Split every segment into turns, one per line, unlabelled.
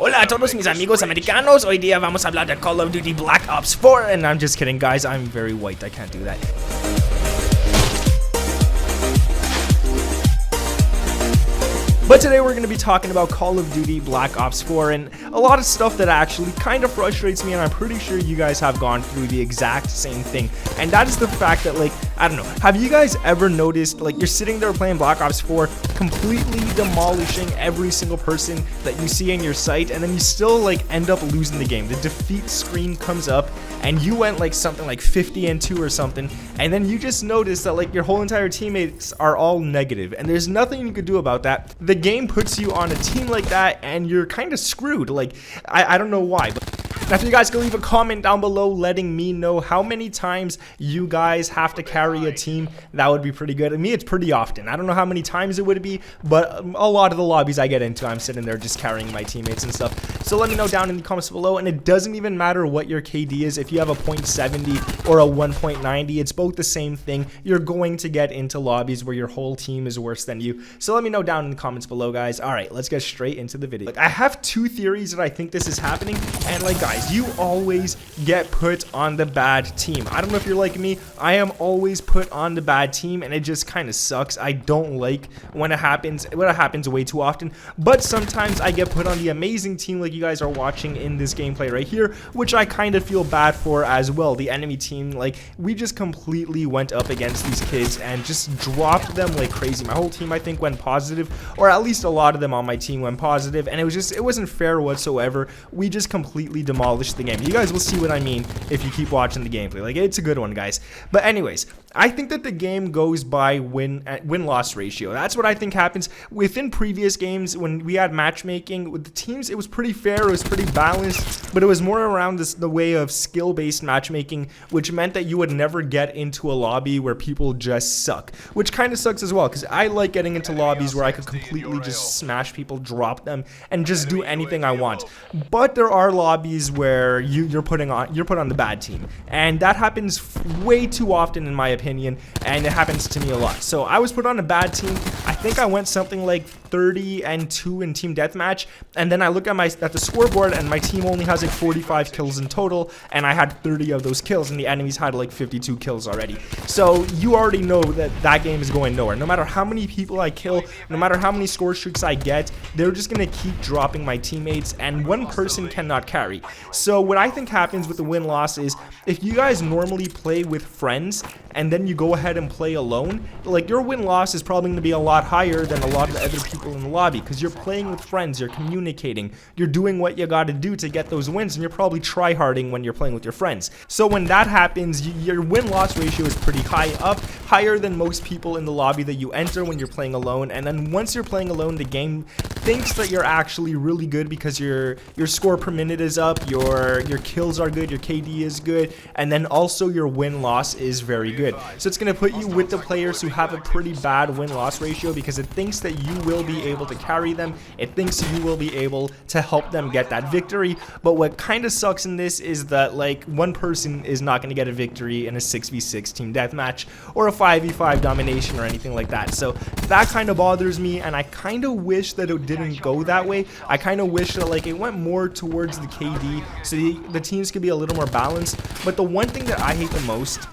Hola a todos mis amigos americanos. Hoy día vamos a hablar de Call of Duty Black Ops 4. And I'm just kidding, guys. I'm very white. I can't do that. But today we're going to be talking about Call of Duty Black Ops 4 and a lot of stuff that actually kind of frustrates me, and I'm pretty sure you guys have gone through the exact same thing. And that is the fact that, like, I don't know, have you guys ever noticed, like, you're sitting there playing Black Ops 4, completely demolishing every single person that you see in your sight, and then you still, like, end up losing the game. The defeat screen comes up, and you went, like, something like 50-2 or something, and then you just notice that, like, your whole entire teammates are all negative, and there's nothing you could do about that. The game puts you on a team like that, and you're kind of screwed. Like, I don't know why, but now, if you guys can leave a comment down below letting me know how many times you guys have to carry a team, that would be pretty good. To me, it's pretty often. I don't know how many times it would be, but a lot of the lobbies I get into, I'm sitting there just carrying my teammates and stuff. So let me know down in the comments below, and it doesn't even matter what your KD is. If you have a .70 or a 1.90, it's both the same thing. You're going to get into lobbies where your whole team is worse than you. So let me know down in the comments below, guys. All right, let's get straight into the video. Like, I have two theories that I think this is happening, and like, guys, you always get put on the bad team. I don't know if you're like me. I am always put on the bad team, and it just kind of sucks. I don't like when it happens. It happens way too often, but sometimes I get put on the amazing team like you guys are watching in this gameplay right here, which I kind of feel bad for as well. The enemy team, like, we just completely went up against these kids and just dropped them like crazy. My whole team, I think, went positive, or at least a lot of them on my team went positive, and it wasn't fair whatsoever. We just completely demolished the game. You guys will see what I mean if you keep watching the gameplay. Like, it's a good one, guys. But anyways, I think that the game goes by win-loss ratio. That's what I think happens. Within previous games, when we had matchmaking with the teams, it was pretty fair, it was pretty balanced, but it was more around the way of skill-based matchmaking, which meant that you would never get into a lobby where people just suck, which kind of sucks as well, because I like getting into lobbies where I could completely just smash people, drop them, and just do anything I want. But there are lobbies where you're put on the bad team, and that happens way too often in my opinion, and it happens to me a lot. So I was put on a bad team. I think I went something like 30-2 in team deathmatch, and then I look at the scoreboard, and my team only has like 45 kills in total, and I had 30 of those kills, and the enemies had like 52 kills already. So you already know that that game is going nowhere. No matter how many people I kill, no matter how many score streaks I get, they're just gonna keep dropping my teammates, and one person cannot carry. So what I think happens with the win-loss is, if you guys normally play with friends and then you go ahead and play alone, like, your win-loss is probably going to be a lot higher than a lot of the other people in the lobby, because you're playing with friends, you're communicating, you're doing what you got to do to get those wins, and you're probably try-harding when you're playing with your friends. So when that happens, your win-loss ratio is pretty higher than most people in the lobby that you enter when you're playing alone. And then once you're playing alone, the game thinks that you're actually really good because your score per minute is up, your kills are good, your KD is good, and then also your win-loss is very good. So it's going to put you with the players who have a pretty bad win-loss ratio, because it thinks that you will be able to carry them, it thinks you will be able to help them get that victory. But what kind of sucks in this is that, like, one person is not going to get a victory in a 6v6 team deathmatch or a 5v5 domination or anything like that. So that kind of bothers me, and I kind of wish that it didn't go that way. I kind of wish that, like, it went more towards the KD, so the teams could be a little more balanced. But the one thing that I hate the most,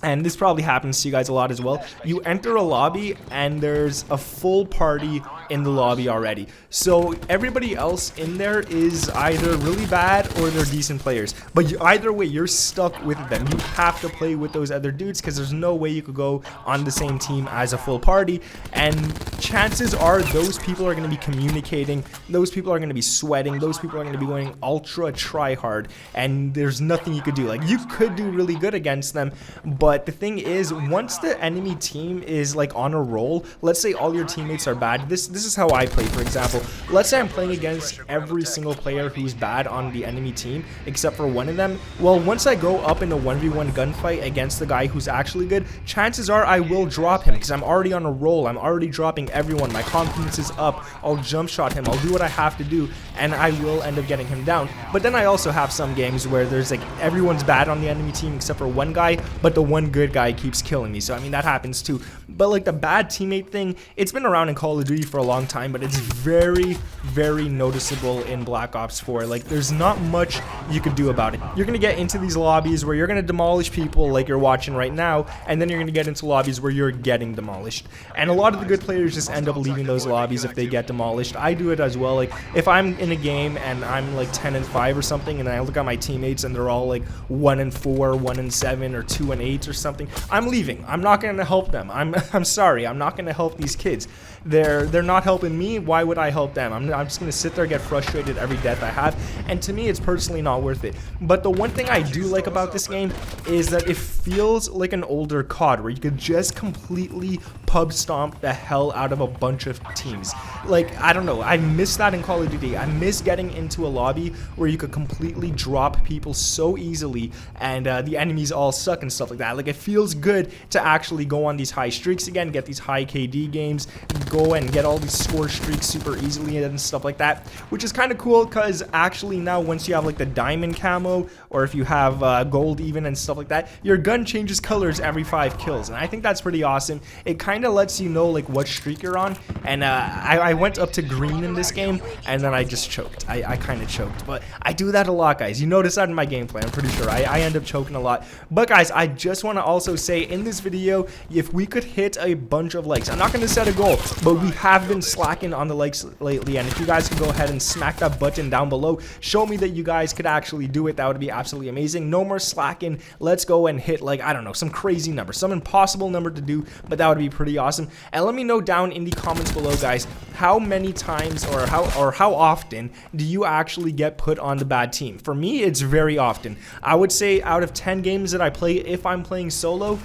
and this probably happens to you guys a lot as well, you enter a lobby and there's a full party in the lobby already. So everybody else in there is either really bad or they're decent players. But either way, you're stuck with them. You have to play with those other dudes, because there's no way you could go on the same team as a full party. And chances are those people are going to be communicating, those people are going to be sweating, those people are going to be going ultra try hard, and there's nothing you could do. Like, you could do really good against them, but the thing is, once the enemy team is like on a roll, let's say all your teammates are bad. This is how I play, for example. Let's say I'm playing against every single player who's bad on the enemy team except for one of them. Well, once I go up in a 1v1 gunfight against the guy who's actually good, chances are I will drop him, because I'm already on a roll. I'm already dropping everyone. My confidence is up. I'll jump shot him. I'll do what I have to do, and I will end up getting him down. But then I also have some games where there's like everyone's bad on the enemy team except for one guy, but the one good guy keeps killing me. So I mean, that happens too. But like the bad teammate thing, it's been around in Call of Duty for a long time, but it's very, very noticeable in Black Ops 4. Like, there's not much you could do about it. You're gonna get into these lobbies where you're gonna demolish people like you're watching right now, and then you're gonna get into lobbies where you're getting demolished. And a lot of the good players just end up leaving those lobbies if they get demolished. I do it as well. Like, if I'm in a game and I'm like 10-5 or something, and I look at my teammates and they're all like 1-4, 1-7, or 2-8 or something, I'm leaving. I'm not gonna help them. I'm sorry. I'm not gonna help these kids. They're not helping me. Why would I help them? I'm just gonna sit there, get frustrated every death I have, and to me, it's personally not worth it. But the one thing I do like about this game is that it feels like an older COD, where you could just completely pub stomp the hell out of a bunch of teams. Like, I don't know, I miss that in Call of Duty. I miss getting into a lobby where you could completely drop people so easily, and the enemies all suck and stuff like that. Like, it feels good to actually go on these high streaks again, get these high KD games, go and get all these score streaks super easily and stuff like that, which is kind of cool, because actually now once you have like the diamond camo, or if you have gold even and stuff like that, your gun changes colors every 5 kills, and I think that's pretty awesome. It kind of lets you know like what streak you're on, and I went up to green in this game, and then I just choked. I kind of choked, but I do that a lot, guys. You notice that in my gameplay, I'm pretty sure. I end up choking a lot. But guys, I just want to also say in this video, if we could hit a bunch of likes, I'm not going to set a goal, but we have been slacking on the likes lately, and if you guys could go ahead and smack that button down below, show me that you guys could actually do it, that would be absolutely amazing. No more slacking. Let's go and hit, like, I don't know, some crazy number, some impossible number to do, but that would be pretty awesome. And let me know down in the comments below, guys, how many times or how often do you actually get put on the bad team? For me, it's very often. I would say out of 10 games that I play, if I'm playing solo,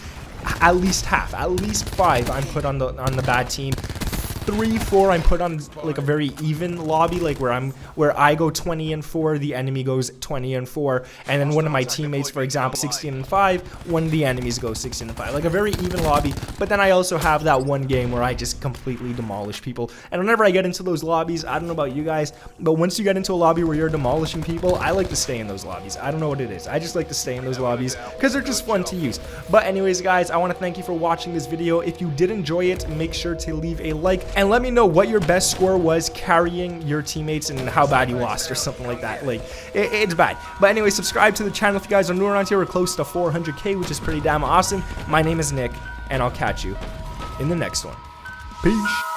at least half, at least 5 I'm put on the bad team. 3, 4 I'm put on like a very even lobby, like where I go 20-4, the enemy goes 20-4, and then one of my teammates, for example, 16-5, when the enemies go 16-5, like a very even lobby. But then I also have that one game where I just completely demolish people, and whenever I get into those lobbies, I don't know about you guys, but once you get into a lobby where you're demolishing people, I like to stay in those lobbies. I don't know what it is, I just like to stay in those lobbies because they're just fun to use. But anyways, guys, I want to thank you for watching this video. If you did enjoy it, make sure to leave a like, and let me know what your best score was carrying your teammates and how bad you lost or something like that. Like, it's bad. But anyway, subscribe to the channel if you guys are new around here. We're close to 400K, which is pretty damn awesome. My name is Nick, and I'll catch you in the next one. Peace.